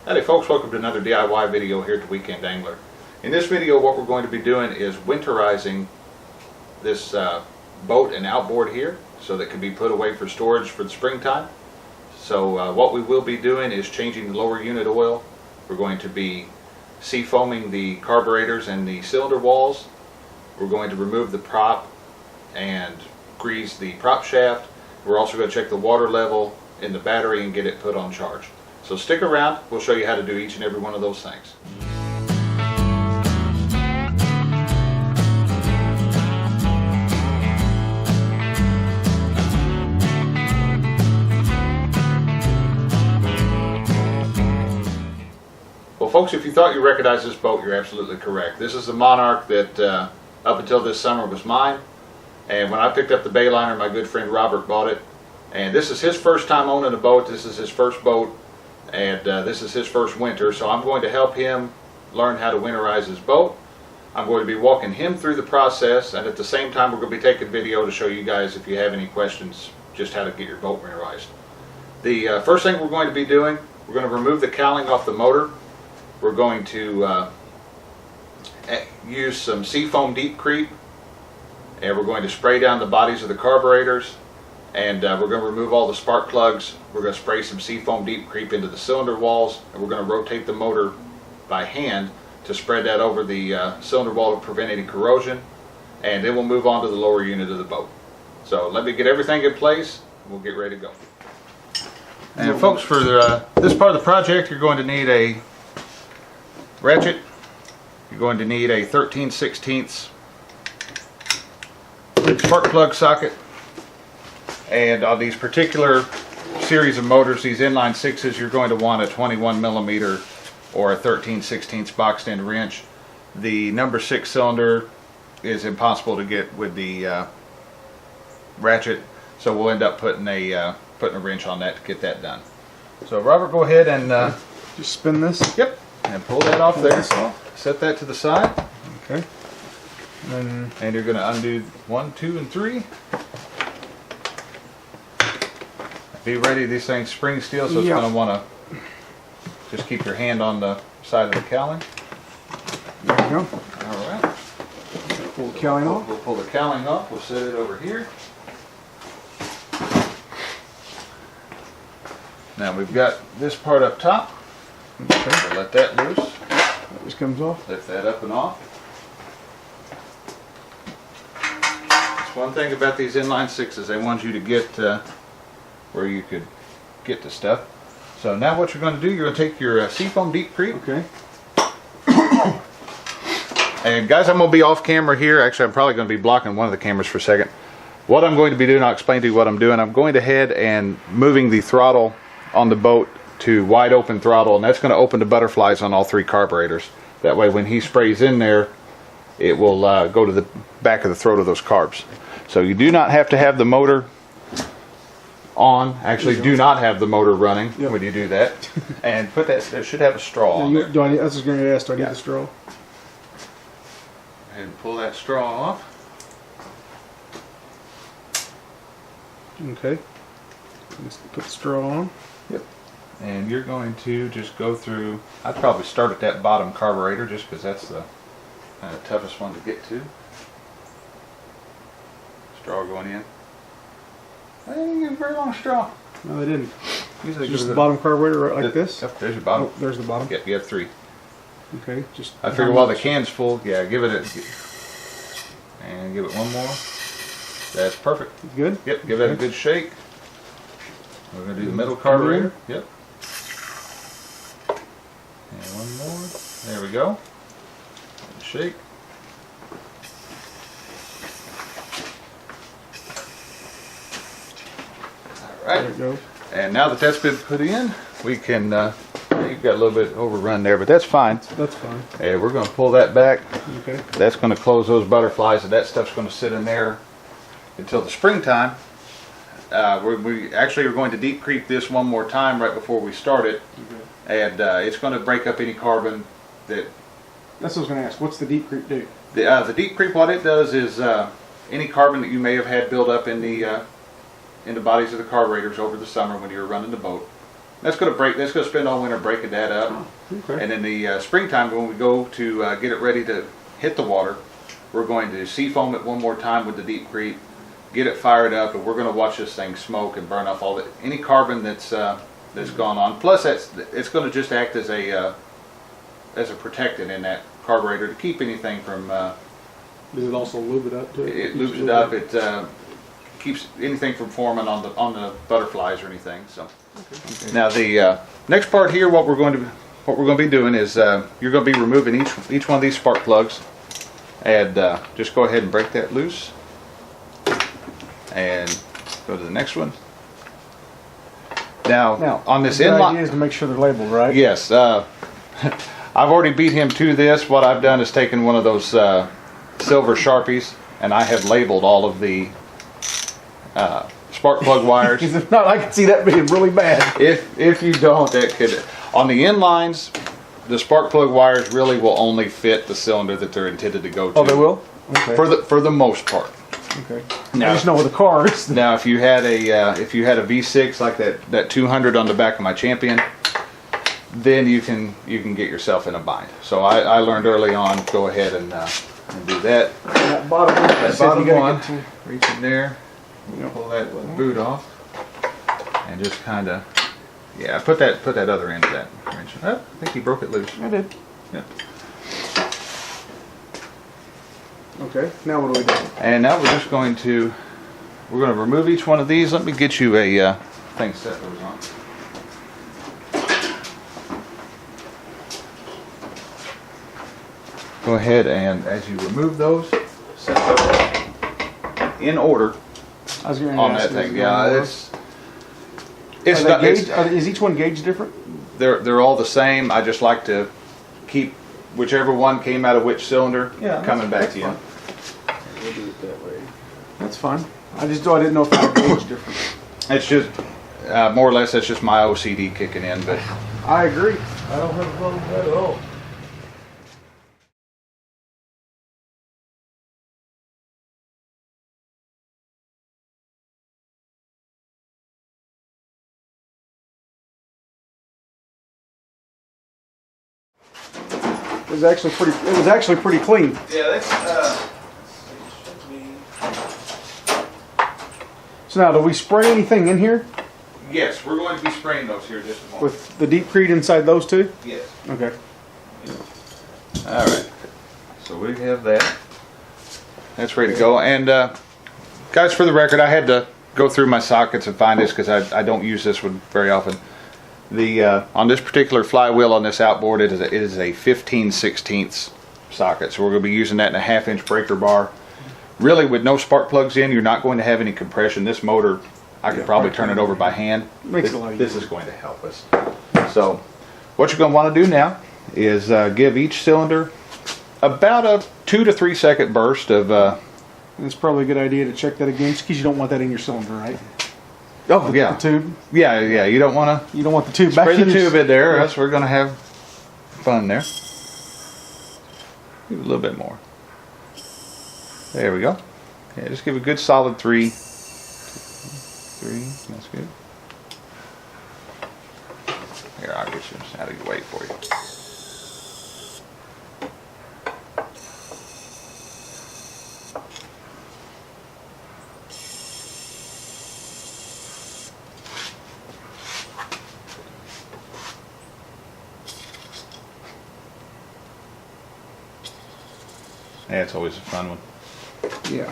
Howdy folks, welcome to another DIY video here at the Weekend Angler. In this video what we're going to be doing is winterizing this boat and outboard here so that it can be put away for storage for the springtime. So what we will be doing is changing the lower unit oil. We're going to be seafoaming the carburetors and the cylinder walls. We're going to remove the prop and grease the prop shaft. We're also going to check the water level in the battery and get it put on charge. So stick around, we'll show you how to do each and every one of those things. Well folks, if you thought you recognized this boat, you're absolutely correct. This is the Monarch that up until this summer was mine. And when I picked up the Bayliner, my good friend Robert bought it. And this is his first time owning a boat. This is his first boat. And this is his first winter, so I'm going to help him learn how to winterize his boat. I'm going to be walking him through the process, and at the same time we're going to be taking video to show you guys, if you have any questions, just how to get your boat winterized. The first thing we're going to be doing, we're going to remove the cowling off the motor. We're going to use some seafoam deep creep, and we're going to spray down the bodies of the carburetors. And we're going to remove all the spark plugs. We're going to spray some seafoam deep creep into the cylinder walls, and we're going to rotate the motor by hand to spread that over the cylinder wall to prevent any corrosion. And then we'll move on to the lower unit of the boat. So let me get everything in place, and we'll get ready to go. And folks, for this part of the project, you're going to need a ratchet. You're going to need a 13/16 spark plug socket. And on these particular series of motors, these inline 6s, you're going to want a 21mm or a 13/16 boxed in wrench. The number 6 cylinder is impossible to get with the ratchet, so we'll end up putting a wrench on that to get that done. So Robert, go ahead and just spin this. Yep, and pull that off there. Set that to the side. Okay. And you're going to undo 1, 2, and 3. Be ready, these things spring steel, so it's going to want to just keep your hand on the side of the cowling. There we go. Alright. Pull the cowling off. We'll pull the cowling off, we'll set it over here. Now we've got this part up top. Okay. So let that loose. That just comes off. Lift that up and off. That's one thing about these inline 6s, they want you to get where you could get the stuff. So now what you're going to do, you're going to take your seafoam deep creep. Okay. And guys, I'm going to be off camera here. Actually, I'm probably going to be blocking one of the cameras for a second. What I'm going to be doing, I'll explain to you what I'm doing. I'm going ahead and moving the throttle on the boat to wide open throttle, and that's going to open the butterflies on all 3 carburetors. That way when he sprays in there, it will go to the back of the throat of those carbs. So you do not have to have the motor on. Actually, do not have the motor running when you do that. And put that, it should have a straw on there. I was just going to ask, do I need the straw? And pull that straw off. Okay. Just put the straw on. Yep. And you're going to just go through, I'd probably start at that bottom carburetor just because that's the toughest one to get to. Straw going in. I didn't get a very long straw. No, they didn't. Usually just the bottom carburetor right like this? Yep, there's your bottom. Oh, there's the bottom. Yep, you have 3. Okay, just... I figure while the can's full, yeah, give it and give it one more. That's perfect. Good? Yep, give that a good shake. We're going to do the middle carburetor. Yep. And one more. There we go. Shake. Alright. There it goes. And now that that's been put in, we can, you've got a little bit overrun there, but that's fine. That's fine. And we're going to pull that back. Okay. That's going to close those butterflies, and that stuff's going to sit in there until the springtime. We actually are going to deep creep this one more time right before we start it. Okay. And it's going to break up any carbon that... That's what I was going to ask. What's the deep creep do? The deep creep, what it does is any carbon that you may have had build up in the bodies of the carburetors over the summer when you were running the boat, That's going to break. That's going to spend all winter breaking that up. Okay. And in the springtime, when we go to get it ready to hit the water, we're going to seafoam it one more time with the deepcrete, get it fired up, and we're going to watch this thing smoke and burn off all any carbon that's gone on. Plus, it's going to just act as a protectant in that carburetor to keep anything from. Does it also lube it up too? It lubes it up. It keeps anything from forming on the butterflies or anything. So Okay. now the next part here, what we're going to be doing is you're going to be removing each one of these spark plugs, and just go ahead and break that loose, and go to the next one. Now on this the inline, idea is to make sure they're labeled, right? yes, I've already beat him to this. What I've done is taken one of those silver Sharpies, and I have labeled all of the spark plug wires. Because if not, I can see that being really bad. If you don't, that could, on the inlines, the spark plug wires really will only fit the cylinder that they're intended to go to. Oh, they will? Okay. For the most part. Okay. Now- I just know with the cars. Now, if you had a V6 like that 200 on the back of my Champion, then you can get yourself in a bind. So I learned early on, go ahead and do that. That bottom one. That said bottom you gotta one, get to- reach in there, pull that boot off, and just kind of, yeah, put that other end of that wrench. Oh, I think he broke it loose. I did. Yeah. Okay. Now what do we do? And now we're going to remove each one of these. Let me get you a thing to set those on. Go ahead and as you remove those, set those in order I was going to on ask that you, thing. is Yeah, there it's more? not. Gauge, is each one gauge different? They're all the same. I just like to keep whichever one came out of which cylinder coming back to you. We'll do it that way. That's fine. I didn't know if the gauge different. It's just more or less that's just my OCD kicking in, but I agree. I don't have a problem with that at all. It was actually pretty clean. yeah, that's So now, do we spray anything in here yes, we're going to be spraying those here in just a moment. with the deepcrete inside those two? Yes. Okay. All right. So we have that. That's ready to go. And guys, for the record, I had to go through my sockets and find this because I don't use this one very often. The on this particular flywheel on this outboard, it is a 15/16 socket. So we're going to be using that in a 1/2-inch breaker bar. Really, with no spark plugs in, you're not going to have any compression. This motor, I could probably turn it over by hand. Makes it a lot This is going to help us. So what you're going to want to do now is give each cylinder about a 2 to 3 second burst of It's probably a good idea to check that again, because you don't want that in your cylinder, right? oh The yeah tube. yeah you don't want to You don't want the tube back spray the in your tube in there or else we're going to have fun there. Give it a little bit more. There we go. Yeah, just give a good solid 3. 3, that's good. Here, I'll get you out of your way for you. Yeah, it's always a fun one. Yeah.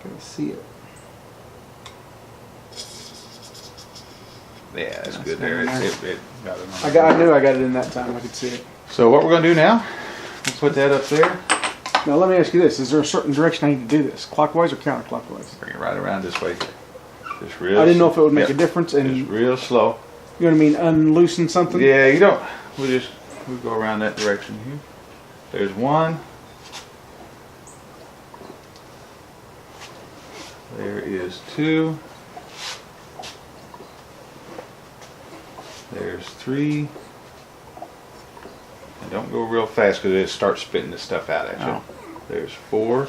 Gotta see it. Yeah, that's good That's there. nice. It got it on. I knew I got it in that time. I could see it. So what we're going to do now, we'll put that up there. Now let me ask you this: is there a certain direction I need to do this, clockwise or counterclockwise? Bring it right around this way. Just real. I didn't know if it would make yep. a difference, and Just real slow. you know what I mean, unloosen something. Yeah, you don't. We'll go around that direction here. There's one. There is 2. There's 3. And don't go real fast because it starts spitting this stuff out at you. Oh. There's 4.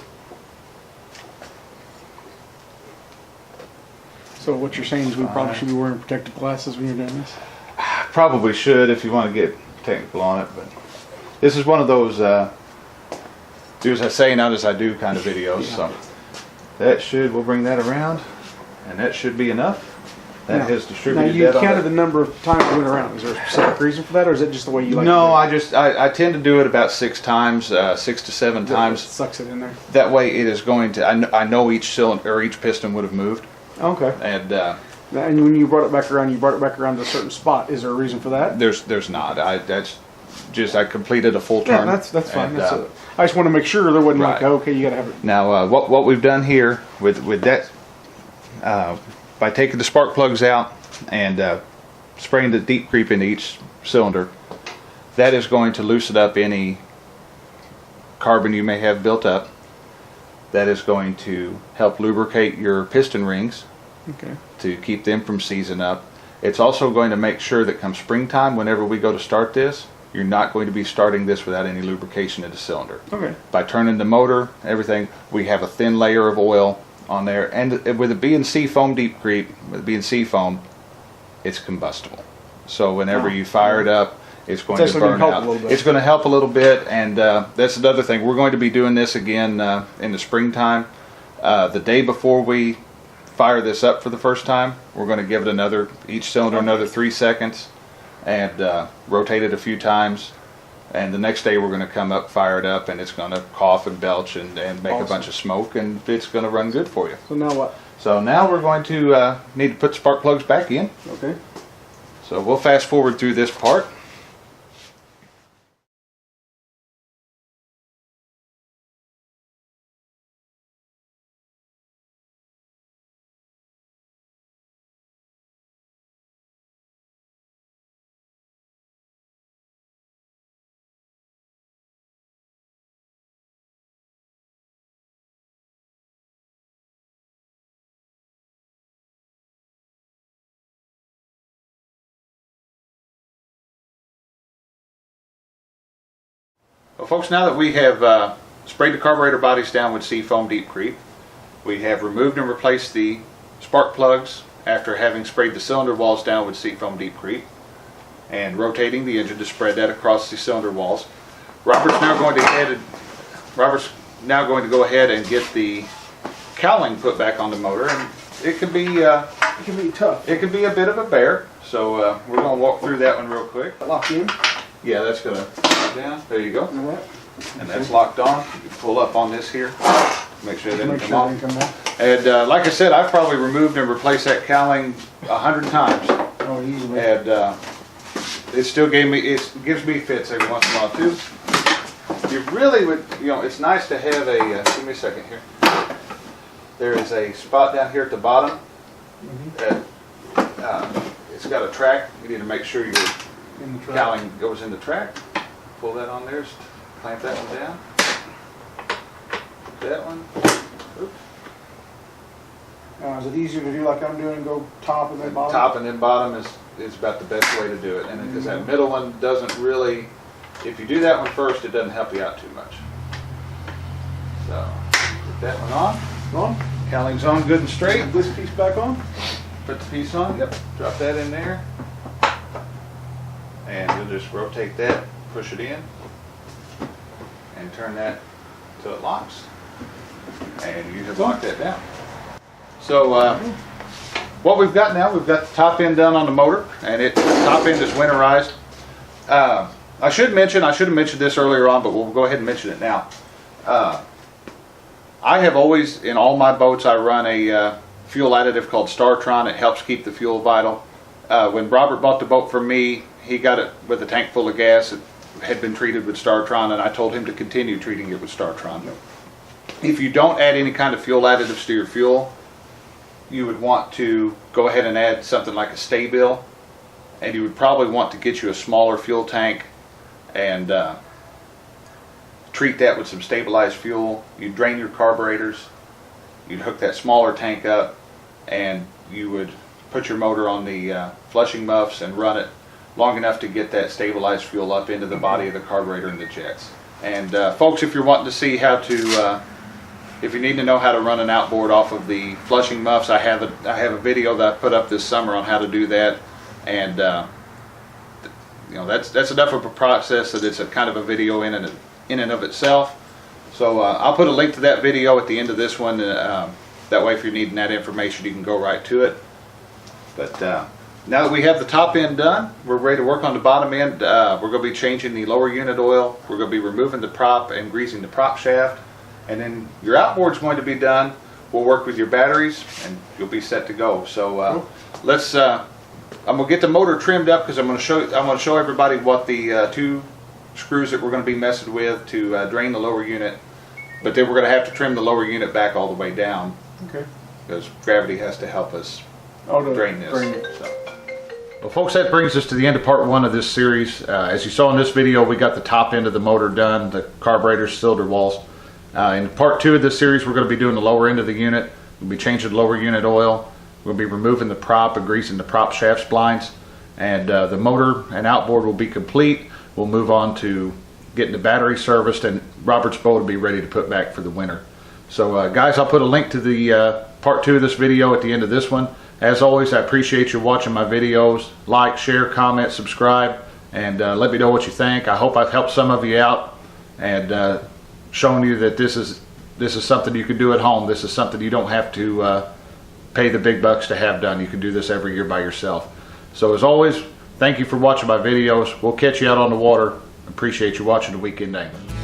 So what you're saying is we probably should be wearing protective glasses when you're doing this? Probably should if you want to get technical on it, but this is one of those do as I say, not as I do kind of videos. Yeah. So that we'll bring that around, and that should be enough. That has distributed. Now you that counted the number of times it went around. Is there a specific reason for that, or is it just the way you like No, to do it? I tend to do it about 6 times, 6 to 7 times. Sucks it in there. That way it is going to, I know each cylinder or each piston would have moved. Okay. And And when you brought it back around, you brought it back around to a certain spot. Is there a reason for that? there's not. That's just, I completed a full turn. Yeah, that's fine. And, I just want to make sure there wasn't like, right. okay, you got to have it. Now, what we've done here with that, by taking the spark plugs out and spraying the deep creep into each cylinder, that is going to loosen up any carbon you may have built up. That is going to help lubricate your piston rings Okay. to keep them from seizing up. It's also going to make sure that come springtime, whenever we go to start this, you're not going to be starting this without any lubrication in the cylinder. Okay. By turning the motor, everything, we have a thin layer of oil on there, and with it being seafoam deep creep, with it being seafoam, it's combustible. So whenever you fire it up, it's going to burn out. It's going to help a little bit, and that's another thing. We're going to be doing this again in the springtime. The day before we fire this up for the first time, we're going to give it each cylinder another 3 seconds, and rotate it a few times. And the next day we're going to come up, fire it up, and it's going to cough and belch and make a bunch of smoke, and it's going to run good for you. So now what? So now we're going to need to put spark plugs back in. Okay. So we'll fast forward through this part. Well, folks, now that we have sprayed the carburetor bodies down with seafoam deep creep, we have removed and replaced the spark plugs after having sprayed the cylinder walls down with seafoam deep creep and rotating the engine to spread that across the cylinder walls. Robert's now going to go ahead and get the cowling put back on the motor, and it can be tough. It can be a bit of a bear. So we're going to walk through that one real quick. Lock in. Yeah, that's going to go down. There you go. All right. And that's locked on. You can pull up on this here. Make sure it doesn't come off. It didn't come off. And like I said, I've probably removed and replaced that cowling 100 times. Oh, easily. And it still gives me fits every once in a while too. You really would, it's nice to have a, give me a second here. There is a spot down here at the bottom that it's got a track. You need to make sure your cowling goes in the track. Pull that on there, clamp that one down. That one. Oops. Is it easier to do like I'm doing, go top and then bottom? Top and then bottom is about the best way to do it. And because that middle one doesn't really, if you do that one first, it doesn't help you out too much. So, put that one on. Cowling's on good and straight. Put this piece back on. Put the piece on, yep. Drop that in there. And you'll just rotate that, push it in, and turn that till it locks. And you have locked that down. So what we've got now, we've got the top end done on the motor, and the top end is winterized. I should have mentioned this earlier on, but we'll go ahead and mention it now. I have always, in all my boats, I run a fuel additive called StarTron. It helps keep the fuel vital. When Robert bought the boat from me, he got it with a tank full of gas. It had been treated with StarTron, and I told him to continue treating it with StarTron. If you don't add any kind of fuel additives to your fuel, you would want to go ahead and add something like a Stay-Bill, and you would probably want to get you a smaller fuel tank and treat that with some stabilized fuel. You'd drain your carburetors, you'd hook that smaller tank up, and you would put your motor on the flushing muffs and run it long enough to get that stabilized fuel up into the body of the carburetor and the jets. And folks, if you're wanting to see how to if you need to know how to run an outboard off of the flushing muffs, I have a video that I put up this summer on how to do that, and you know, that's enough of a process that it's a kind of a video in and of itself. So I'll put a link to that video at the end of this one. That way, if you're needing that information, you can go right to it. But now that we have the top end done, we're ready to work on the bottom end. We're going to be changing the lower unit oil. We're going to be removing the prop and greasing the prop shaft. And then your outboard's going to be done. We'll work with your batteries and you'll be set to go. So let's, I'm going to get the motor trimmed up because I'm going to show everybody what the 2 screws that we're going to be messing with to drain the lower unit. But then we're going to have to trim the lower unit back all the way down. Okay. Because gravity has to help us drain this. So. Well, folks, that brings us to the end of part 1 of this series. As you saw in this video, we got the top end of the motor done, the carburetor cylinder walls. In part 2 of this series, we're going to be doing the lower end of the unit. We'll be changing the lower unit oil. We'll be removing the prop and greasing the prop shaft splines. And the motor and outboard will be complete. We'll move on to getting the battery serviced, and Robert's boat will be ready to put back for the winter. So guys, I'll put a link to the part 2 of this video at the end of this one. As always, I appreciate you watching my videos. Like, share, comment, subscribe, and let me know what you think. I hope I've helped some of you out and shown you that this is something you can do at home. This is something you don't have to pay the big bucks to have done. You can do this every year by yourself. So as always, thank you for watching my videos. We'll catch you out on the water. Appreciate you watching the Weekend Angler.